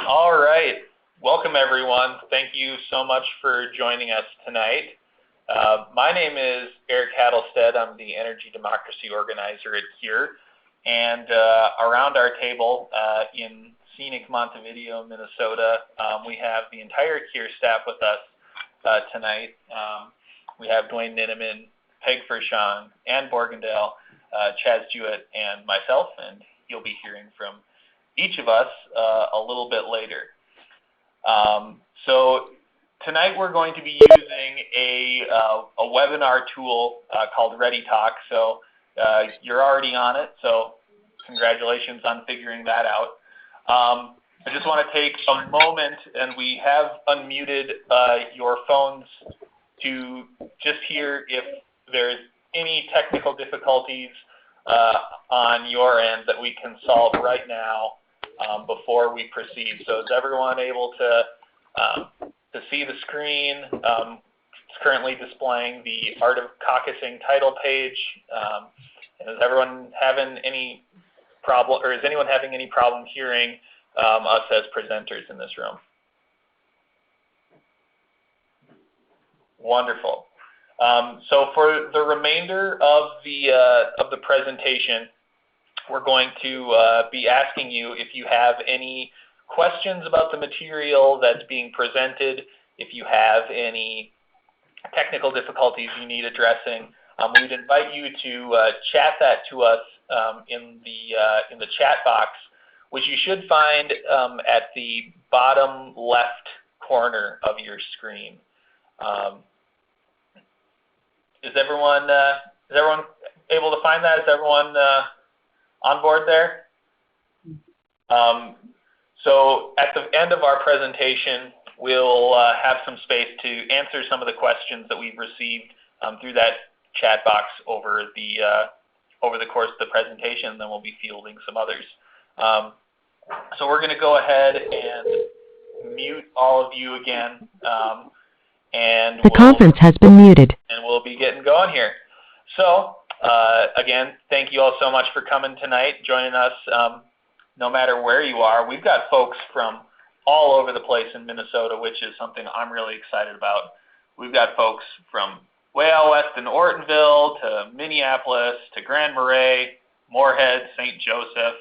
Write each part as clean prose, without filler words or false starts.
All right. Welcome, everyone. Thank you so much for joining us tonight. My name is Eric Hattelstead. I'm the Energy Democracy Organizer at CURE. And around our table in scenic Montevideo, Minnesota, we have the entire CURE staff with us tonight. We have Dwayne Ninneman, Peg Fershon, Ann Borgendale, Chaz Jewett, and myself, and you'll be hearing from each of us a little bit later. So tonight we're going to be using a webinar tool called ReadyTalk. So you're already on it, so congratulations on figuring that out. I just want to take a moment, and we have unmuted your phones to just hear if there's any technical difficulties on your end that we can solve right now before we proceed. So is everyone able to see the screen? It's currently displaying the Art of Caucusing title page. And is everyone having any problem, or is anyone having any problem hearing us as presenters in this room? Wonderful. So for the remainder of the presentation, we're going to be asking you if you have any questions about the material that's being presented, if you have any technical difficulties you need addressing. We'd invite you to chat that to us in the chat box, which you should find at the bottom left corner of your screen. Is everyone able to find that? Is everyone on board there? So at the end of our presentation, we'll have some space to answer some of the questions that we've received through that chat box over the course of the presentation, and then we'll be fielding some others. So we're going to go ahead and mute all of you again. And the conference has been muted. And we'll be getting going here. So again, thank you all so much for coming tonight, joining us no matter where you are. We've got folks from all over the place in Minnesota, which is something I'm really excited about. We've got folks from way out west in Ortonville to Minneapolis to Grand Marais, Moorhead, St. Joseph,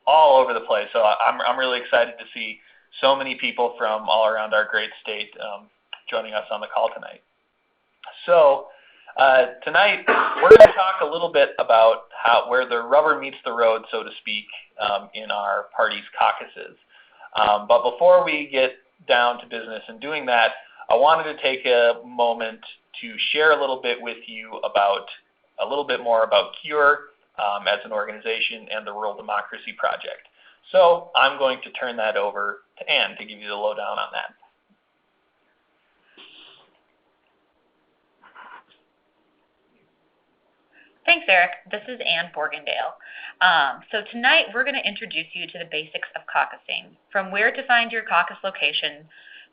all over the place. So I'm really excited to see so many people from all around our great state joining us on the call tonight. So tonight we're going to talk a little bit about where the rubber meets the road, so to speak, in our party's caucuses. But before we get down to business and doing that, I wanted to take a moment to share a little bit with you about a little bit more about CURE as an organization and the Rural Democracy Project. So I'm going to turn that over to Ann to give you the lowdown on that. Thanks, Eric. This is Ann Borgendale. So tonight we're going to introduce you to the basics of caucusing, from where to find your caucus location,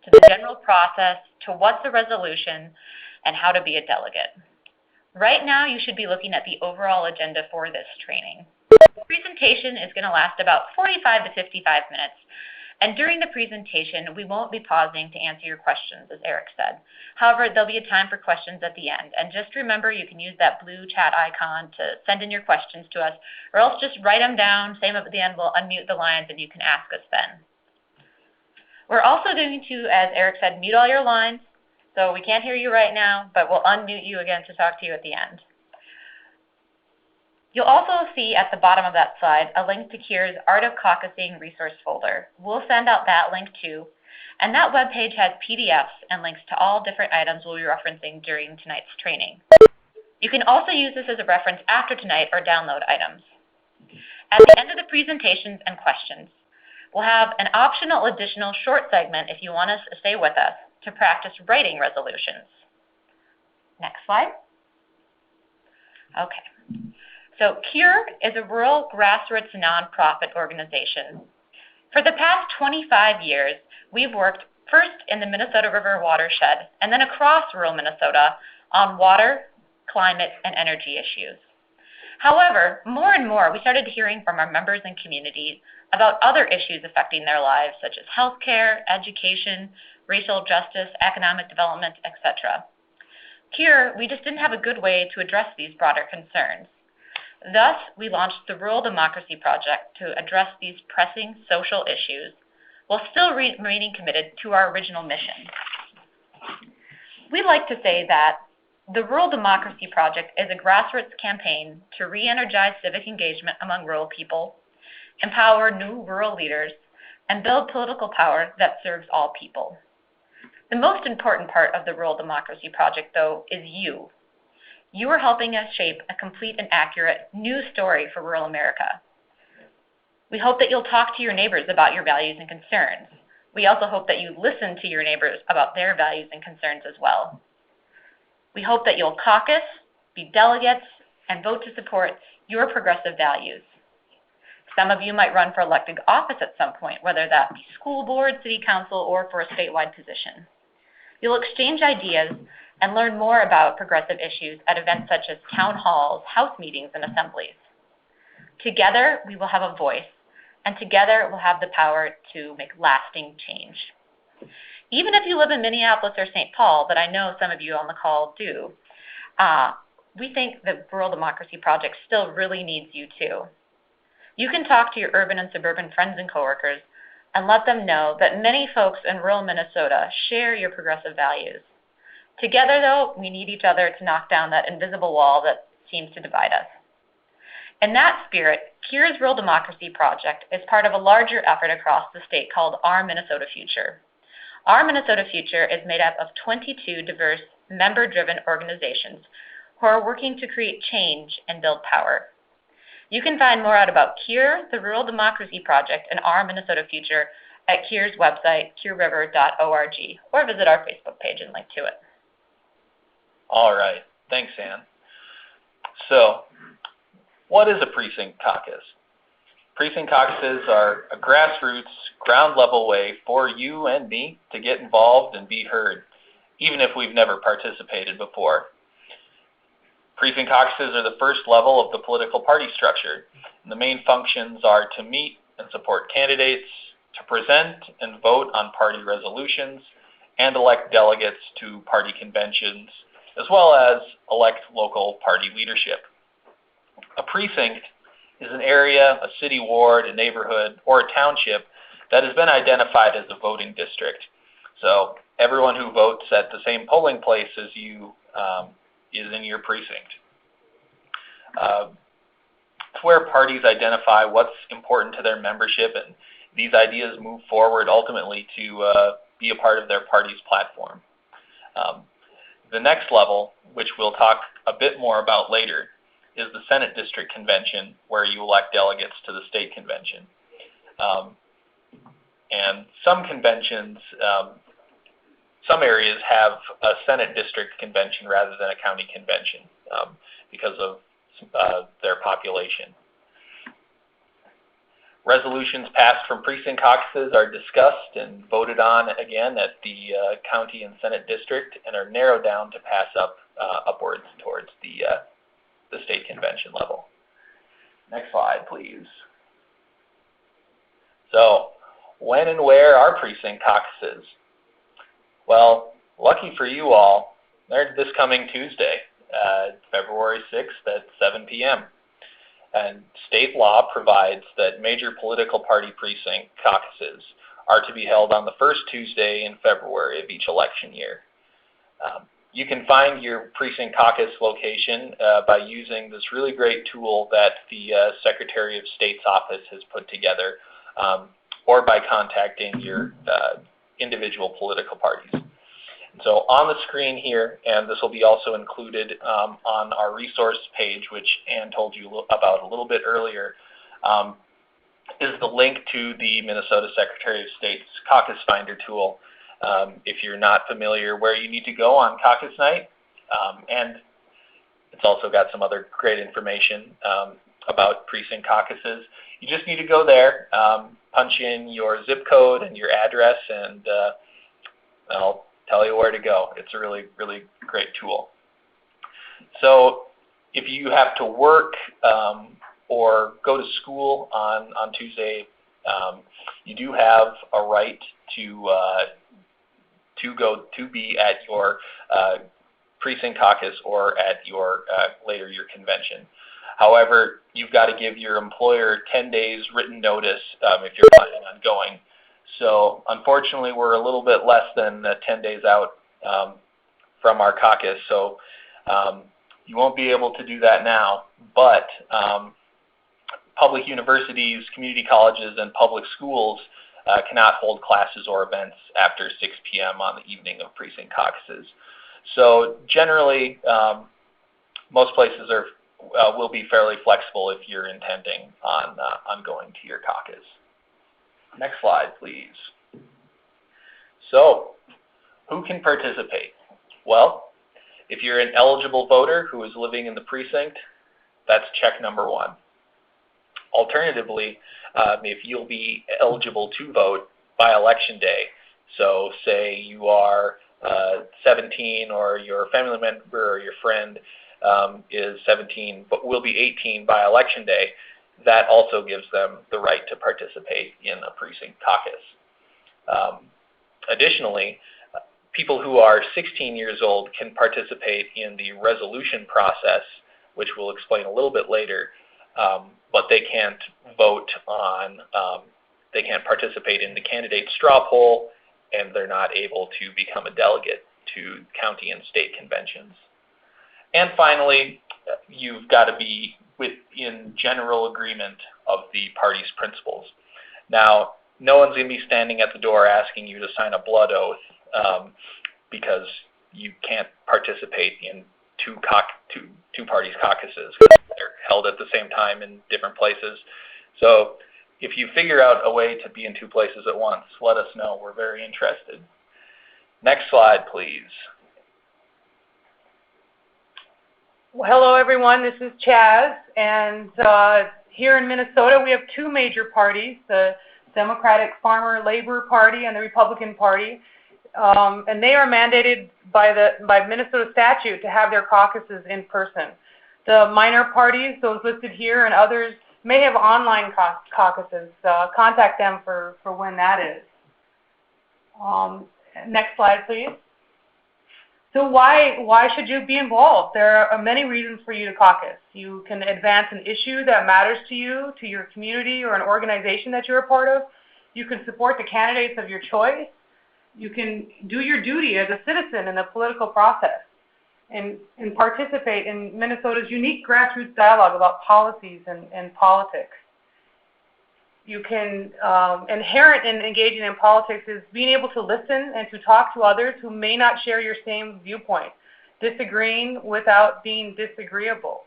to the general process, to what's a resolution, and how to be a delegate. Right now you should be looking at the overall agenda for this training. The presentation is going to last about 45 to 55 minutes. And during the presentation, we won't be pausing to answer your questions, as Eric said. However, there'll be a time for questions at the end. And just remember, you can use that blue chat icon to send in your questions to us, or else just write them down, same at the end, we'll unmute the lines, and you can ask us then. We're also going to, as Eric said, mute all your lines. So we can't hear you right now, but we'll unmute you again to talk to you at the end. You'll also see at the bottom of that slide a link to CURE's Art of Caucusing resource folder. We'll send out that link too. And that webpage has PDFs and links to all different items we'll be referencing during tonight's training. You can also use this as a reference after tonight or download items. At the end of the presentations and questions, we'll have an optional additional short segment if you want us to stay with us to practice writing resolutions. Next slide. Okay. So CURE is a rural grassroots nonprofit organization. For the past 25 years, we've worked first in the Minnesota River watershed and then across rural Minnesota on water, climate, and energy issues. However, more and more, we started hearing from our members and communities about other issues affecting their lives, such as healthcare, education, racial justice, economic development, etc. Here, we just didn't have a good way to address these broader concerns. Thus, we launched the Rural Democracy Project to address these pressing social issues while still remaining committed to our original mission. We like to say that the Rural Democracy Project is a grassroots campaign to re-energize civic engagement among rural people, empower new rural leaders, and build political power that serves all people. The most important part of the Rural Democracy Project, though, is you. You are helping us shape a complete and accurate new story for rural America. We hope that you'll talk to your neighbors about your values and concerns. We also hope that you listen to your neighbors about their values and concerns as well. We hope that you'll caucus, be delegates, and vote to support your progressive values. Some of you might run for elected office at some point, whether that be school board, city council, or for a statewide position. You'll exchange ideas and learn more about progressive issues at events such as town halls, house meetings, and assemblies. Together, we will have a voice, and together we'll have the power to make lasting change. Even if you live in Minneapolis or St. Paul, but I know some of you on the call do, we think the Rural Democracy Project still really needs you too. You can talk to your urban and suburban friends and coworkers and let them know that many folks in rural Minnesota share your progressive values. Together, though, we need each other to knock down that invisible wall that seems to divide us. In that spirit, CURE's Rural Democracy Project is part of a larger effort across the state called Our Minnesota Future. Our Minnesota Future is made up of 22 diverse, member-driven organizations who are working to create change and build power. You can find more out about CURE, the Rural Democracy Project, and Our Minnesota Future at CURE's website, cureriver.org, or visit our Facebook page and link to it. All right. Thanks, Ann. So, what is a precinct caucus? Precinct caucuses are a grassroots, ground-level way for you and me to get involved and be heard, even if we've never participated before. Precinct caucuses are the first level of the political party structure, and the main functions are to meet and support candidates, to present and vote on party resolutions, and elect delegates to party conventions, as well as elect local party leadership. A precinct is an area, a city ward, a neighborhood, or a township that has been identified as a voting district. So everyone who votes at the same polling place as you is in your precinct. It's where parties identify what's important to their membership, and these ideas move forward ultimately to be a part of their party's platform. The next level, which we'll talk a bit more about later, is the Senate District Convention, where you elect delegates to the state convention. And some conventions, some areas have a Senate District Convention rather than a county convention because of their population. Resolutions passed from precinct caucuses are discussed and voted on again at the county and Senate district and are narrowed down to pass upwards towards the state convention level. Next slide, please. So, when and where are precinct caucuses? Well, lucky for you all, they're this coming Tuesday, February 6th at 7 p.m. And state law provides that major political party precinct caucuses are to be held on the first Tuesday in February of each election year. You can find your precinct caucus location by using this really great tool that the Secretary of State's office has put together, or by contacting your individual political parties. So on the screen here, and this will be also included on our resource page, which Ann told you about a little bit earlier, is the link to the Minnesota Secretary of State's Caucus Finder tool. If you're not familiar where you need to go on caucus night, and it's also got some other great information about precinct caucuses. You just need to go there, punch in your zip code and your address, and I'll tell you where to go. It's a really, really great tool. So If you have to work or go to school on Tuesday, you do have a right to be at your precinct caucus or at your later your convention. However, you've got to give your employer 10 days written notice if you're planning on going. So unfortunately, we're a little bit less than 10 days out from our caucus, so you won't be able to do that now, but public universities, community colleges, and public schools cannot hold classes or events after 6 p.m. on the evening of precinct caucuses. So generally, most places will be fairly flexible if you're intending on going to your caucus. Next slide, please. So, who can participate? Well, if you're an eligible voter who is living in the precinct, that's check number 1. Alternatively, if you'll be eligible to vote by election day, so say you are 17 or your family member or your friend is 17 but will be 18 by election day, that also gives them the right to participate in a precinct caucus. Additionally, people who are 16 years old can participate in the resolution process, which we'll explain a little bit later, but they can't vote on, they can't participate in the candidate straw poll, and they're not able to become a delegate to county and state conventions. And finally, you've got to be within general agreement of the party's principles. Now, no one's going to be standing at the door asking you to sign a blood oath because you can't participate in two parties' caucuses. They're held at the same time in different places. So if you figure out a way to be in 2 places at once, let us know. We're very interested. Next slide, please. Well, hello, everyone. This is Chaz, and here in Minnesota, we have 2 major parties, the Democratic Farmer Labor Party and the Republican Party, and they are mandated by Minnesota statute to have their caucuses in person. The minor parties, those listed here, and others may have online caucuses. Contact them for when that is. Next slide, please. So why should you be involved? There are many reasons for you to caucus. You can advance an issue that matters to you, to your community, or an organization that you're a part of. You can support the candidates of your choice. You can do your duty as a citizen in the political process and participate in Minnesota's unique grassroots dialogue about policies and politics. You can, inherent in engaging in politics is being able to listen and to talk to others who may not share your same viewpoint, disagreeing without being disagreeable.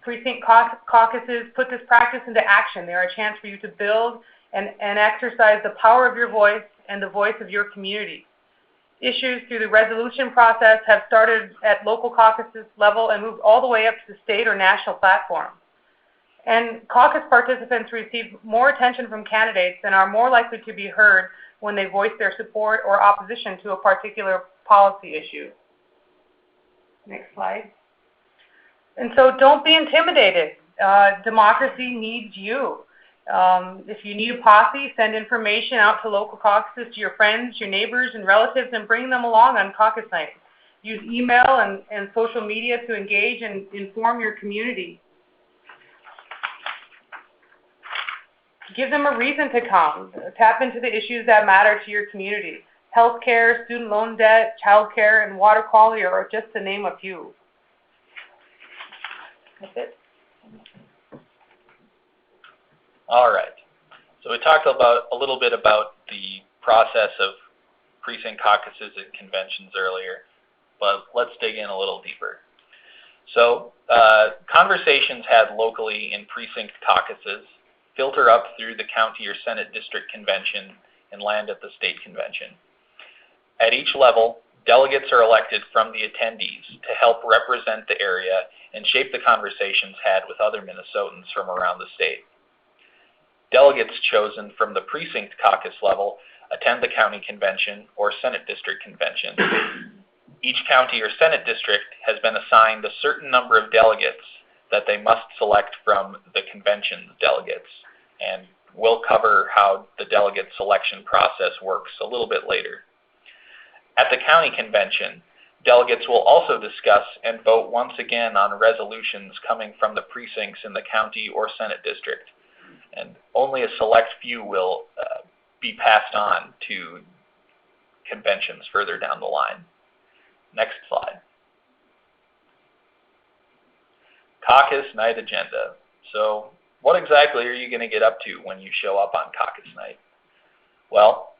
Precinct caucuses put this practice into action. They are a chance for you to build and exercise the power of your voice and the voice of your community. Issues through the resolution process have started at local caucuses level and moved all the way up to the state or national platform. And caucus participants receive more attention from candidates and are more likely to be heard when they voice their support or opposition to a particular policy issue. Next slide. And so don't be intimidated. Democracy needs you. If you need a posse, send information out to local caucuses to your friends, your neighbors, and relatives, and bring them along on caucus night. Use email and social media to engage and inform your community. Give them a reason to come. Tap into the issues that matter to your community. Healthcare, student loan debt, childcare, and water quality are just to name a few. That's it. All right. So we talked a little bit about the process of precinct caucuses and conventions earlier, but let's dig in a little deeper. So conversations had locally in precinct caucuses filter up through the county or Senate district convention and land at the state convention. At each level, delegates are elected from the attendees to help represent the area and shape the conversations had with other Minnesotans from around the state. Delegates chosen from the precinct caucus level attend the county convention or Senate district convention. Each county or Senate district has been assigned a certain number of delegates that they must select from the convention's delegates. And we'll cover how the delegate selection process works a little bit later. At the county convention, delegates will also discuss and vote once again on resolutions coming from the precincts in the county or Senate district. And only a select few will be passed on to conventions further down the line. Next slide. Caucus night agenda. So what exactly are you going to get up to when you show up on caucus night? Well,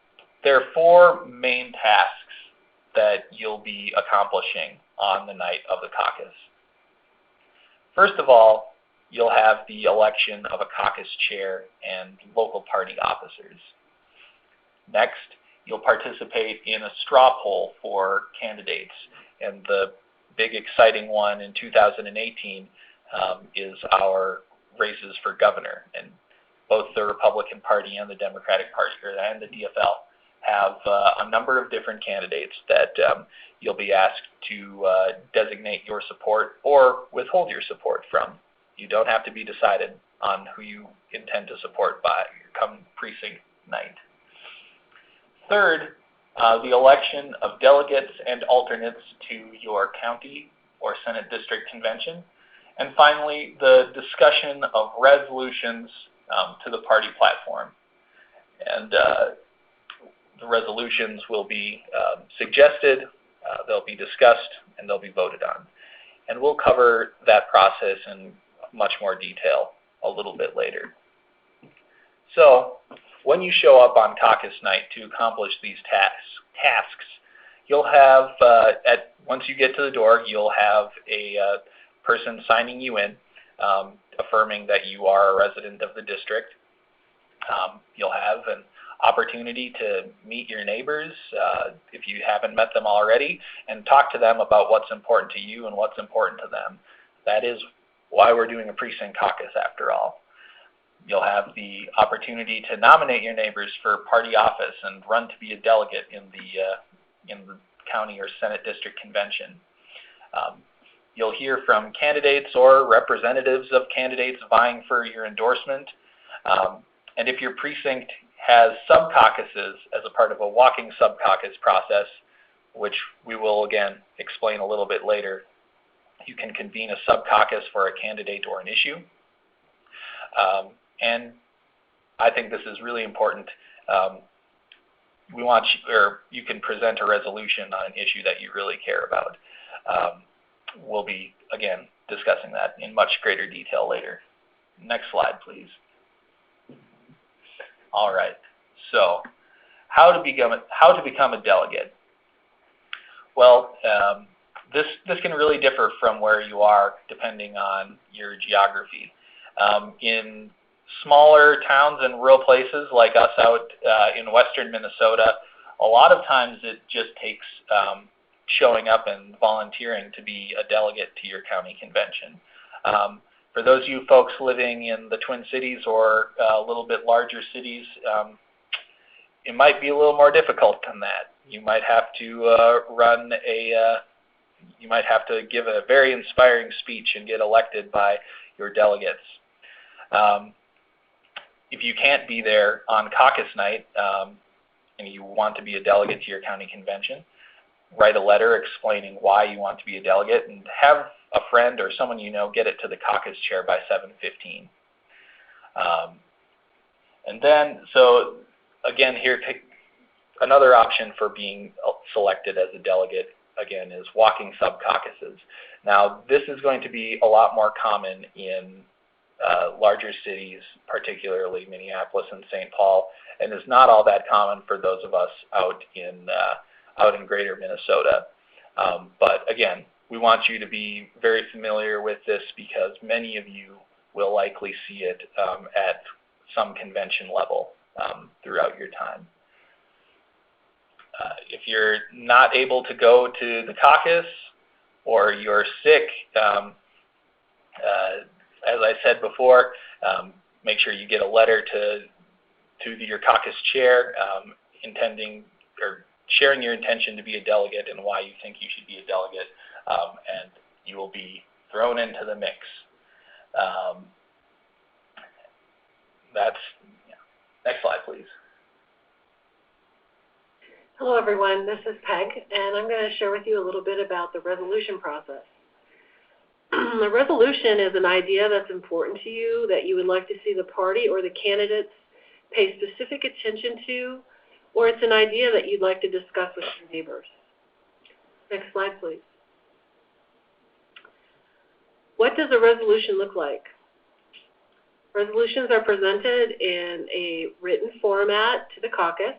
there are 4 main tasks that you'll be accomplishing on the night of the caucus. First of all, you'll have the election of a caucus chair and local party officers. Next, you'll participate in a straw poll for candidates, and the big exciting one in 2018 is our races for governor, and both the Republican Party and the Democratic Party, and the DFL, have a number of different candidates that you'll be asked to designate your support or withhold your support from. You don't have to be decided on who you intend to support by come precinct night. Third, the election of delegates and alternates to your county or Senate district convention. And finally, the discussion of resolutions to the party platform. And the resolutions will be suggested, they'll be discussed, and they'll be voted on. And we'll cover that process in much more detail a little bit later. So, when you show up on caucus night to accomplish these tasks, you'll have, once you get to the door, you'll have a person signing you in, affirming that you are a resident of the district. You'll have an opportunity to meet your neighbors if you haven't met them already, and talk to them about what's important to you and what's important to them. That is why we're doing a precinct caucus after all. You'll have the opportunity to nominate your neighbors for party office and run to be a delegate in the county or Senate district convention. You'll hear from candidates or representatives of candidates vying for your endorsement. And if your precinct has sub-caucuses as a part of a walking sub-caucus process, which we will again explain a little bit later, you can convene a sub-caucus for a candidate or an issue. And I think this is really important. You can present a resolution on an issue that you really care about. We'll be, again, discussing that in much greater detail later. Next slide, please. All right, so how to become a delegate? Well, this can really differ from where you are depending on your geography. In smaller towns and rural places like us out in western Minnesota, a lot of times it just takes showing up and volunteering to be a delegate to your county convention. For those of you folks living in the Twin Cities or a little bit larger cities, it might be a little more difficult than that. You might have to you might have to give a very inspiring speech and get elected by your delegates. If you can't be there on caucus night and you want to be a delegate to your county convention, write a letter explaining why you want to be a delegate and have a friend or someone you know get it to the caucus chair by 7:15. And then, so again, here, another option for being selected as a delegate, again, is walking sub-caucuses. Now, this is going to be a lot more common in larger cities, particularly Minneapolis and St. Paul, and is not all that common for those of us out in greater Minnesota. But again, we want you to be very familiar with this because many of you will likely see it at some convention level throughout your time. If you're not able to go to the caucus or you're sick, as I said before, make sure you get a letter to your caucus chair intending or sharing your intention to be a delegate and why you think you should be a delegate, and you will be thrown into the mix. Next slide, please. Hello everyone, this is Peg, and I'm going to share with you a little bit about the resolution process. The resolution is an idea that's important to you that you would like to see the party or the candidates pay specific attention to, or it's an idea that you'd like to discuss with your neighbors. Next slide, please. What does a resolution look like? Resolutions are presented in a written format to the caucus,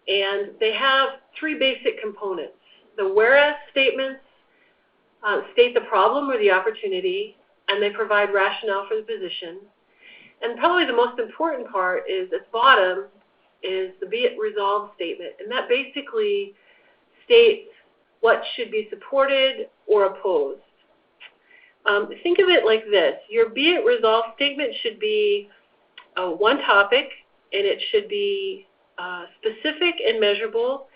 and they have three basic components. The whereas statements state the problem or the opportunity, and they provide rationale for the position. And probably the most important part is at the bottom is the be it resolved statement, and that basically states what should be supported or opposed. Think of it like this. Your be it resolved statement should be one topic, and it should be specific and measurable.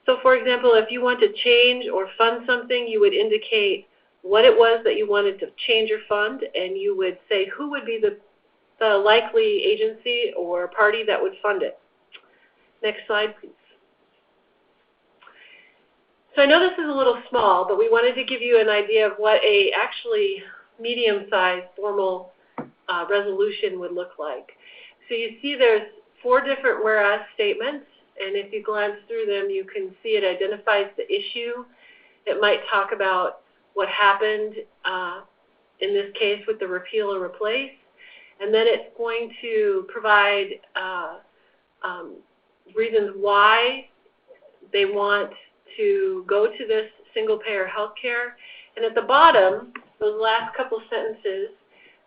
So for example, if you want to change or fund something, you would indicate what it was that you wanted to change or fund, and you would say who would be the likely agency or party that would fund it. Next slide, please. So I know this is a little small, but we wanted to give you an idea of what a actually medium-sized formal resolution would look like. So you see there's 4 different whereas statements, and if you glance through them, you can see it identifies the issue. It might talk about what happened in this case with the repeal or replace, and then it's going to provide reasons why they want to go to this single-payer health care. And at the bottom, those last couple sentences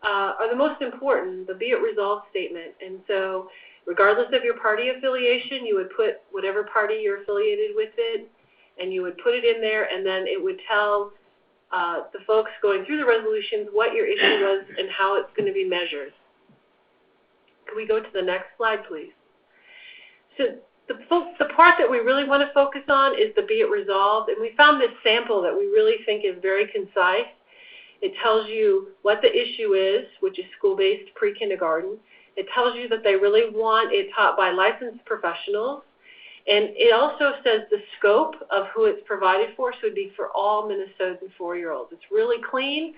are the most important, the be it resolved statement. And so regardless of your party affiliation, you would put whatever party you're affiliated with it, and you would put it in there, and then it would tell the folks going through the resolutions what your issue was and how it's going to be measured. Can we go to the next slide, please? So the part that we really want to focus on is the be it resolved, and we found this sample that we really think is very concise. It tells you what the issue is, which is school-based pre-kindergarten. It tells you that they really want it taught by licensed professionals, and it also says the scope of who it's provided for, so it would be for all Minnesotan 4-year-olds. It's really clean,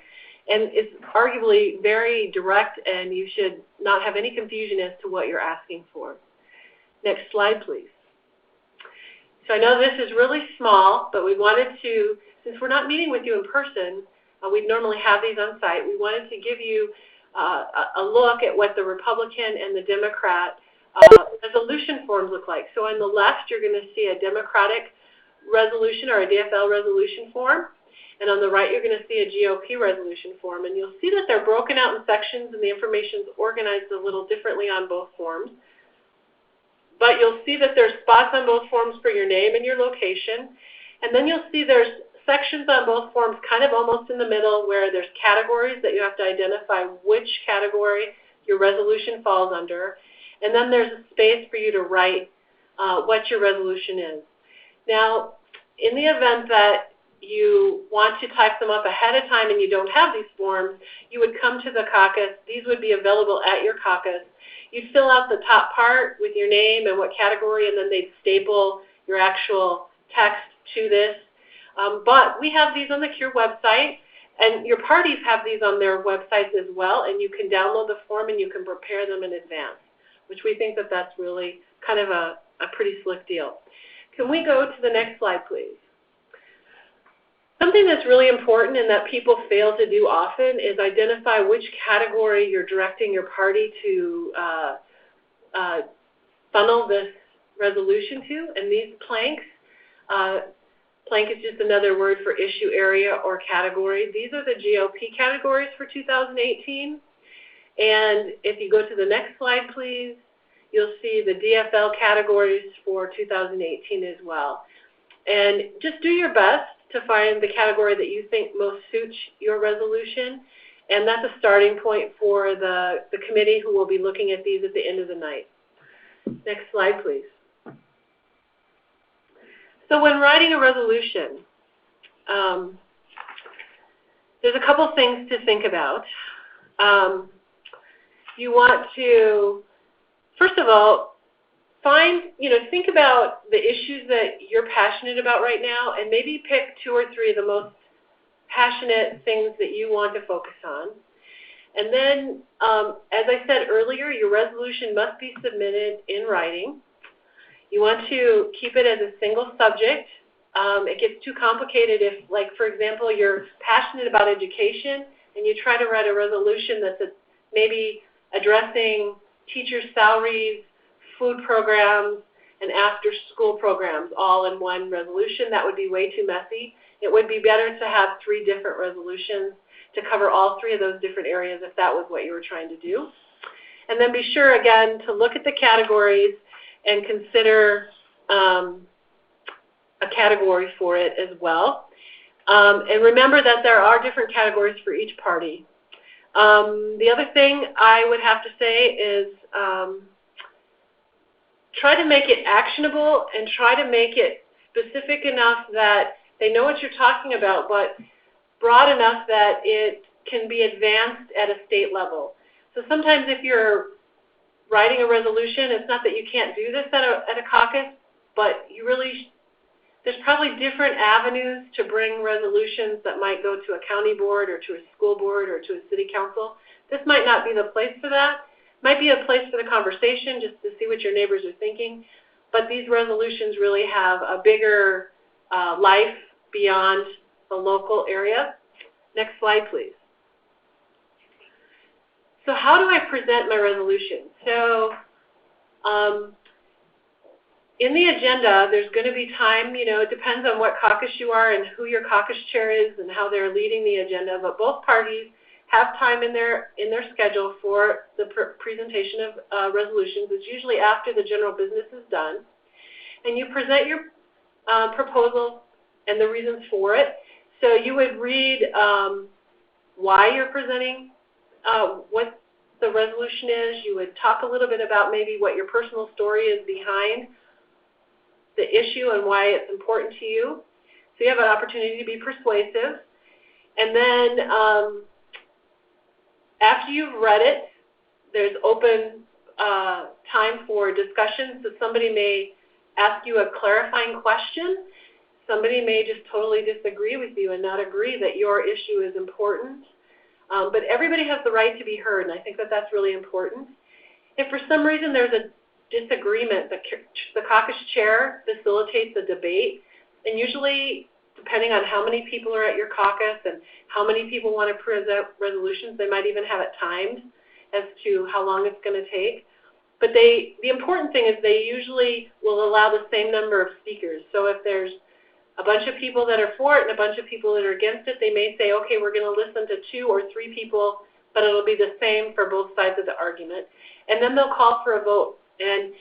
and it's arguably very direct, and you should not have any confusion as to what you're asking for. Next slide, please. So I know this is really small, but we wanted to, since we're not meeting with you in person, we'd normally have these on site, we wanted to give you a look at what the Republican and the Democrat resolution forms look like. So on the left, you're going to see a Democratic resolution or a DFL resolution form, and on the right, you're going to see a GOP resolution form. And you'll see that they're broken out in sections, and the information is organized a little differently on both forms. But you'll see that there's spots on both forms for your name and your location. And then you'll see there's sections on both forms kind of almost in the middle where there's categories that you have to identify which category your resolution falls under. And then there's a space for you to write what your resolution is. Now, in the event that you want to type them up ahead of time and you don't have these forms, you would come to the caucus. These would be available at your caucus. You'd fill out the top part with your name and what category, and then they'd staple your actual text to this. But we have these on the CURE website, and your parties have these on their websites as well, and you can download the form and you can prepare them in advance, which we think that that's really kind of a pretty slick deal. Can we go to the next slide, please? Something that's really important and that people fail to do often is identify which category you're directing your party to funnel this resolution to. And these planks, plank is just another word for issue area or category. These are the GOP categories for 2018. And if you go to the next slide, please, you'll see the DFL categories for 2018 as well. And just do your best to find the category that you think most suits your resolution. And that's a starting point for the committee who will be looking at these at the end of the night. Next slide, please. So when writing a resolution, there's a couple things to think about. You want to, first of all, think about the issues that you're passionate about right now, and maybe pick 2 or 3 of the most passionate things that you want to focus on. And then, as I said earlier, your resolution must be submitted in writing. You want to keep it as a single subject. It gets too complicated if, like, for example, you're passionate about education and you try to write a resolution that's maybe addressing teachers' salaries, food programs, and after-school programs all in one resolution. That would be way too messy. It would be better to have 3 different resolutions to cover all 3 of those different areas if that was what you were trying to do. And then be sure, again, to look at the categories and consider a category for it as well. And remember that there are different categories for each party. The other thing I would have to say is try to make it actionable and try to make it specific enough that they know what you're talking about, but broad enough that it can be advanced at a state level. So sometimes if you're writing a resolution, it's not that you can't do this at a caucus, but there's probably different avenues to bring resolutions that might go to a county board or to a school board or to a city council. This might not be the place for that. Might be a place for the conversation just to see what your neighbors are thinking, but these resolutions really have a bigger life beyond the local area. Next slide, please. So how do I present my resolution? So in the agenda, there's going to be time, it depends on what caucus you are and who your caucus chair is and how they're leading the agenda, but both parties have time in their schedule for the presentation of resolutions. It's usually after the general business is done. And you present your proposal and the reasons for it. So you would read why you're presenting what the resolution is. You would talk a little bit about maybe what your personal story is behind the issue and why it's important to you. So you have an opportunity to be persuasive. And then after you've read it, there's open time for discussion. So somebody may ask you a clarifying question. Somebody may just totally disagree with you and not agree that your issue is important. But everybody has the right to be heard, and I think that that's really important. If for some reason there's a disagreement, the caucus chair facilitates a debate, and usually, depending on how many people are at your caucus and how many people want to present resolutions, they might even have it timed as to how long it's going to take. But the important thing is they usually will allow the same number of speakers. So if there's a bunch of people that are for it and a bunch of people that are against it, they may say, okay, we're going to listen to 2 or 3 people, but it'll be the same for both sides of the argument. And then they'll call for a vote. And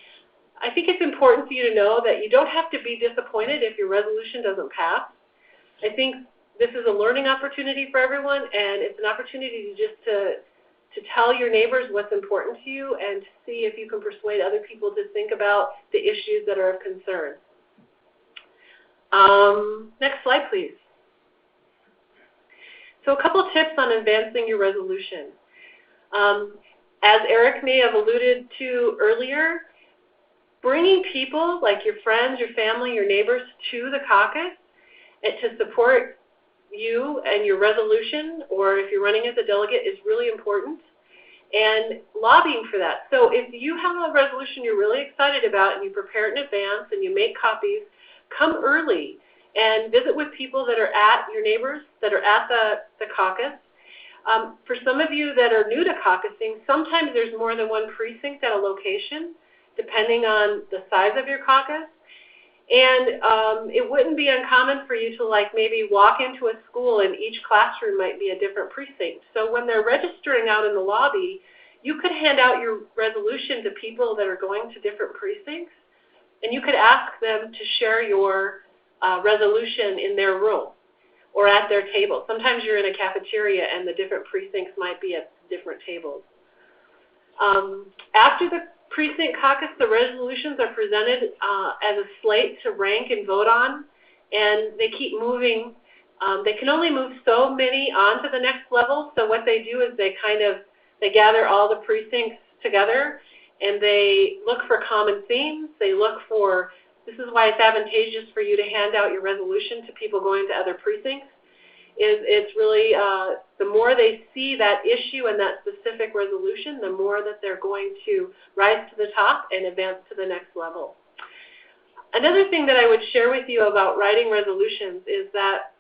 I think it's important for you to know that you don't have to be disappointed if your resolution doesn't pass. I think this is a learning opportunity for everyone, and it's an opportunity to tell your neighbors what's important to you and to see if you can persuade other people to think about the issues that are of concern. Next slide, please. So a couple tips on advancing your resolution. As Eric may have alluded to earlier, bringing people like your friends, your family, your neighbors to the caucus and to support you and your resolution, or if you're running as a delegate, is really important. And lobbying for that. So if you have a resolution you're really excited about and you prepare it in advance and you make copies, come early and visit with people that are at your neighbors, that are at the caucus. For some of you that are new to caucusing, sometimes there's more than one precinct at a location, depending on the size of your caucus. And it wouldn't be uncommon for you to maybe walk into a school and each classroom might be a different precinct. So when they're registering out in the lobby, you could hand out your resolution to people that are going to different precincts, and you could ask them to share your resolution in their room or at their table. Sometimes you're in a cafeteria and the different precincts might be at different tables. After the precinct caucus, the resolutions are presented as a slate to rank and vote on, and they keep moving. They can only move so many on to the next level, so what they do is they gather all the precincts together, and they look for common themes. They look for, this is why it's advantageous for you to hand out your resolution to people going to other precincts. It's really, the more they see that issue and that specific resolution, the more that they're going to rise to the top and advance to the next level. Another thing that I would share with you about writing resolutions is that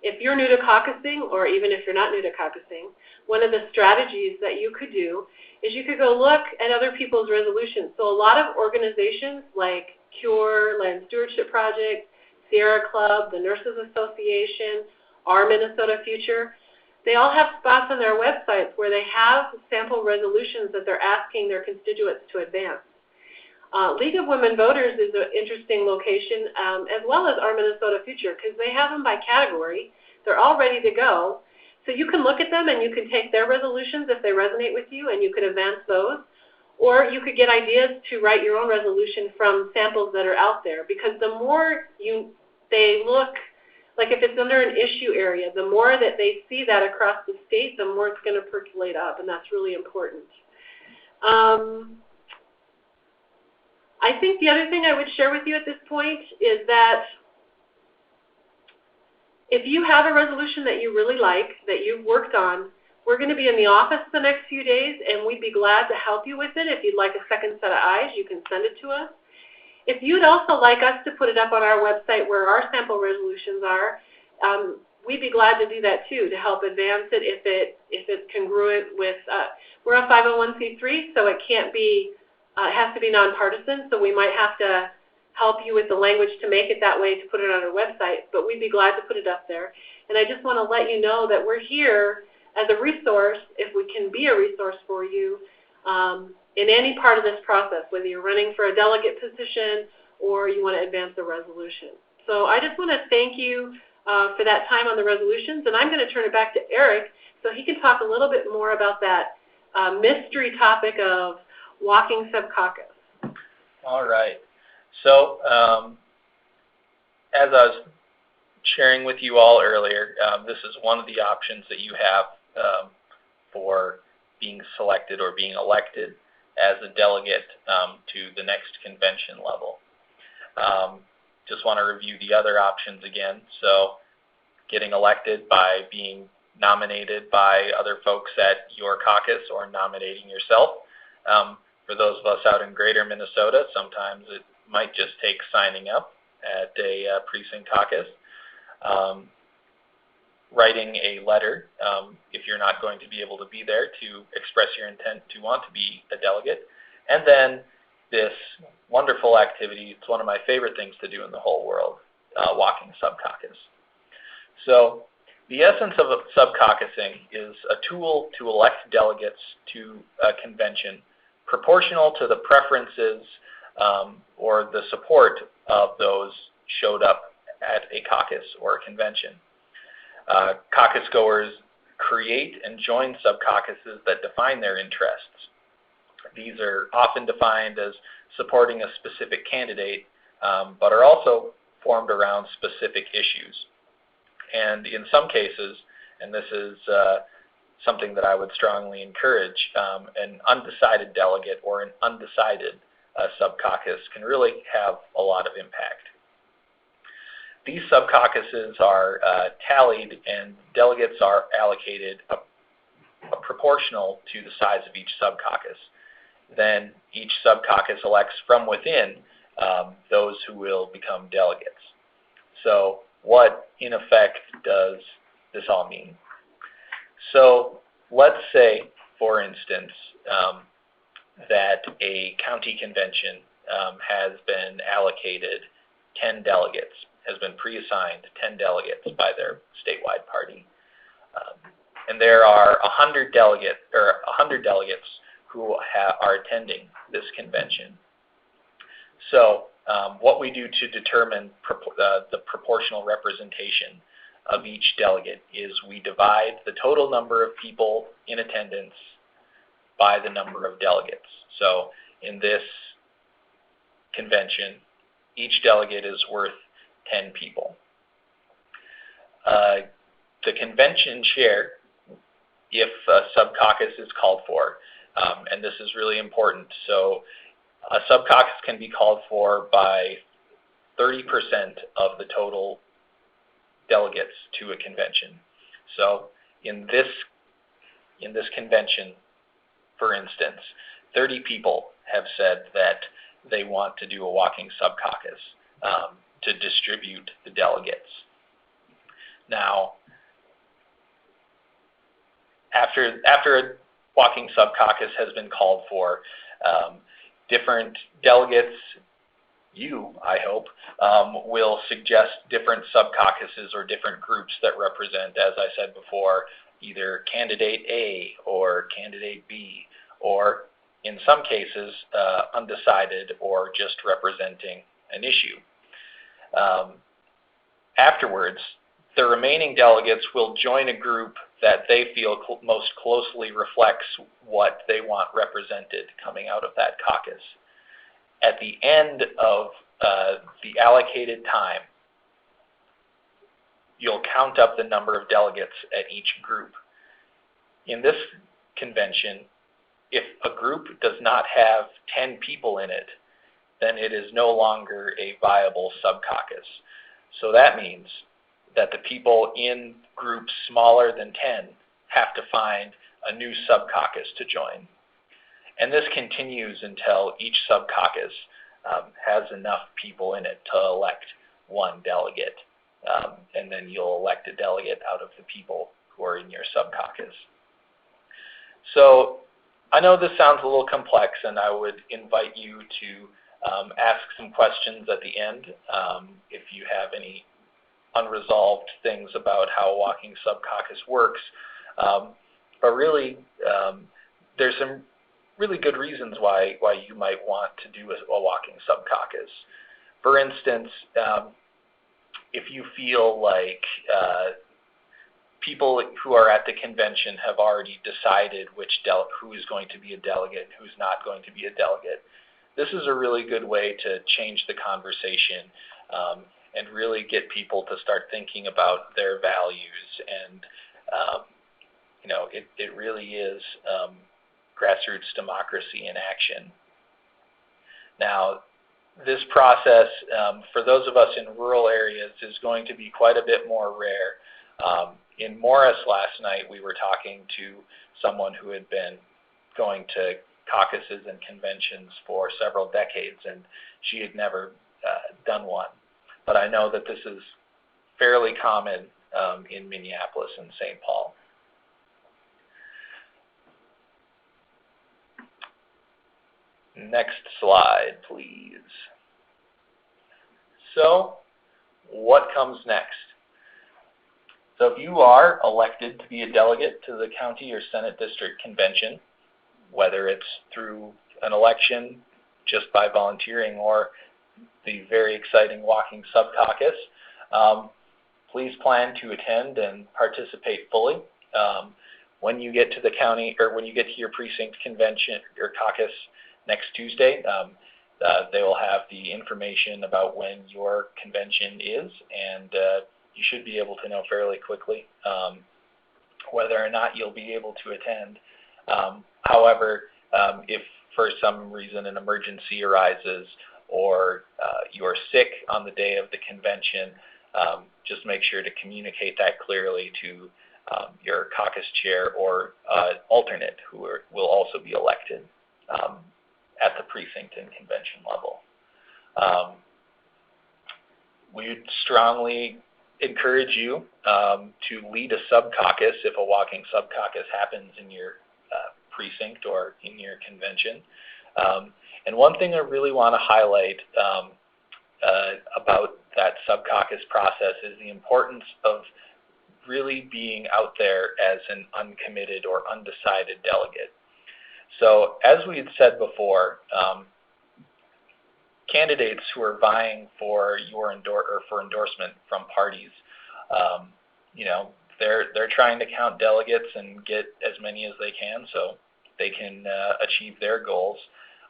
if you're new to caucusing, or even if you're not new to caucusing, one of the strategies that you could do is you could go look at other people's resolutions. So a lot of organizations like CURE, Land Stewardship Project, Sierra Club, the Nurses Association, Our Minnesota Future, they all have spots on their websites where they have sample resolutions that they're asking their constituents to advance. League of Women Voters is an interesting location, as well as Our Minnesota Future, because they have them by category. They're all ready to go. So you can look at them and you can take their resolutions if they resonate with you, and you could advance those. Or you could get ideas to write your own resolution from samples that are out there, because the more they look, like if it's under an issue area, the more that they see that across the state, the more it's going to percolate up, and that's really important. I think the other thing I would share with you at this point is that if you have a resolution that you really like, that you've worked on, we're going to be in the office the next few days, and we'd be glad to help you with it. If you'd like a second set of eyes, you can send it to us. If you'd also like us to put it up on our website where our sample resolutions are, we'd be glad to do that too, to help advance it if it's congruent with, we're a 501c3, so it can't be, it has to be nonpartisan, so we might have to help you with the language to make it that way to put it on our website, but we'd be glad to put it up there. And I just want to let you know that we're here as a resource, if we can be a resource for you in any part of this process, whether you're running for a delegate position or you want to advance a resolution. So I just want to thank you for that time on the resolutions, and I'm going to turn it back to Eric so he can talk a little bit more about that mystery topic of walking sub-caucus. All right. So as I was sharing with you all earlier, this is one of the options that you have for being selected or being elected as a delegate to the next convention level. Just want to review the other options again. So getting elected by being nominated by other folks at your caucus or nominating yourself. For those of us out in greater Minnesota, sometimes it might just take signing up at a precinct caucus. Writing a letter, if you're not going to be able to be there, to express your intent to want to be a delegate. And then this wonderful activity, it's one of my favorite things to do in the whole world, walking sub-caucus. So the essence of sub-caucusing is a tool to elect delegates to a convention proportional to the preferences or the support of those showed up at a caucus or a convention. Caucus goers create and join sub-caucuses that define their interests. These are often defined as supporting a specific candidate, but are also formed around specific issues. And in some cases, and this is something that I would strongly encourage, an undecided delegate or an undecided sub-caucus can really have a lot of impact. These sub-caucuses are tallied, and delegates are allocated proportional to the size of each sub-caucus. Then each sub-caucus elects from within those who will become delegates. So what, in effect, does this all mean? So let's say, for instance, that a county convention has been allocated 10 delegates, has been pre-assigned 10 delegates by their statewide party. And there are 100 delegates who are attending this convention. So what we do to determine the proportional representation of each delegate is we divide the total number of people in attendance by the number of delegates. So in this convention, each delegate is worth 10 people. The convention chair, if a sub-caucus is called for, and this is really important, so a sub-caucus can be called for by 30% of the total delegates to a convention. So in this convention, for instance, 30 people have said that they want to do a walking sub-caucus to distribute the delegates. Now, after a walking sub-caucus has been called for, different delegates, I hope, will suggest different sub-caucuses or different groups that represent, as I said before, either candidate A or candidate B, or in some cases, undecided or just representing an issue. Afterwards, the remaining delegates will join a group that they feel most closely reflects what they want represented coming out of that caucus. At the end of the allocated time, you'll count up the number of delegates at each group. In this convention, if a group does not have 10 people in it, then it is no longer a viable sub-caucus. So that means that the people in groups smaller than 10 have to find a new sub-caucus to join. And this continues until each sub-caucus has enough people in it to elect one delegate. And then you'll elect a delegate out of the people who are in your sub-caucus. So I know this sounds a little complex, and I would invite you to ask some questions at the end if you have any unresolved things about how a walking sub-caucus works. But really, there's some really good reasons why you might want to do a walking sub-caucus. For instance, if you feel like people who are at the convention have already decided who is going to be a delegate and who's not going to be a delegate, this is a really good way to change the conversation and really get people to start thinking about their values. And it really is grassroots democracy in action. Now, this process, for those of us in rural areas, is going to be quite a bit more rare. In Morris last night, we were talking to someone who had been going to caucuses and conventions for several decades, and she had never done one. But I know that this is fairly common in Minneapolis and St. Paul. Next slide, please. So, what comes next? So if you are elected to be a delegate to the county or Senate district convention, whether it's through an election just by volunteering or the very exciting walking sub-caucus, please plan to attend and participate fully. When you get to the county, or when you get to your precinct convention or caucus next Tuesday, they will have the information about when your convention is, and you should be able to know fairly quickly whether or not you'll be able to attend. However, if for some reason an emergency arises or you're sick on the day of the convention, just make sure to communicate that clearly to your caucus chair or alternate who will also be elected at the precinct and convention level. We would strongly encourage you to lead a sub-caucus if a walking sub-caucus happens in your precinct or in your convention. And one thing I really want to highlight about that sub-caucus process is the importance of really being out there as an uncommitted or undecided delegate. So as we had said before, candidates who are vying for your endorsement from parties, they're trying to count delegates and get as many as they can. So they can achieve their goals.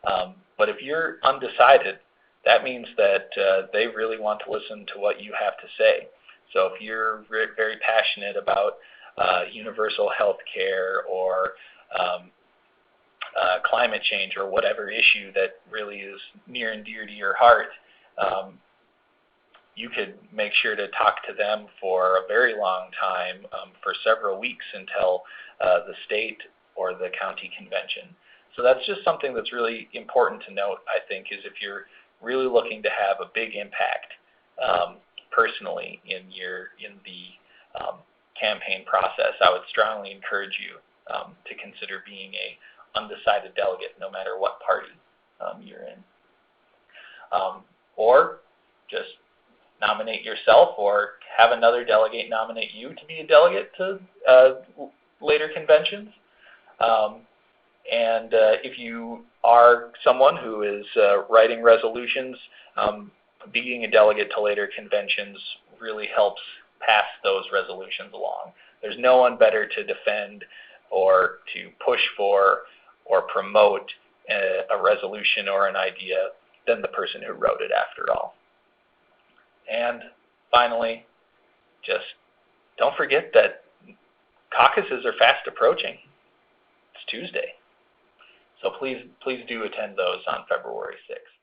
But if you're undecided, that means that they really want to listen to what you have to say. So if you're very passionate about universal health care or climate change or whatever issue that really is near and dear to your heart, you could make sure to talk to them for a very long time, for several weeks until the state or the county convention. So that's just something that's really important to note, I think, is if you're really looking to have a big impact personally in the campaign process, I would strongly encourage you to consider being a undecided delegate, no matter what party you're in. Or just nominate yourself or have another delegate nominate you to be a delegate to later conventions. And if you are someone who is writing resolutions, being a delegate to later conventions really helps pass those resolutions along. There's no one better to defend or to push for or promote a resolution or an idea than the person who wrote it, after all. And finally, just don't forget that caucuses are fast approaching. It's Tuesday. So please do attend those on February 6th.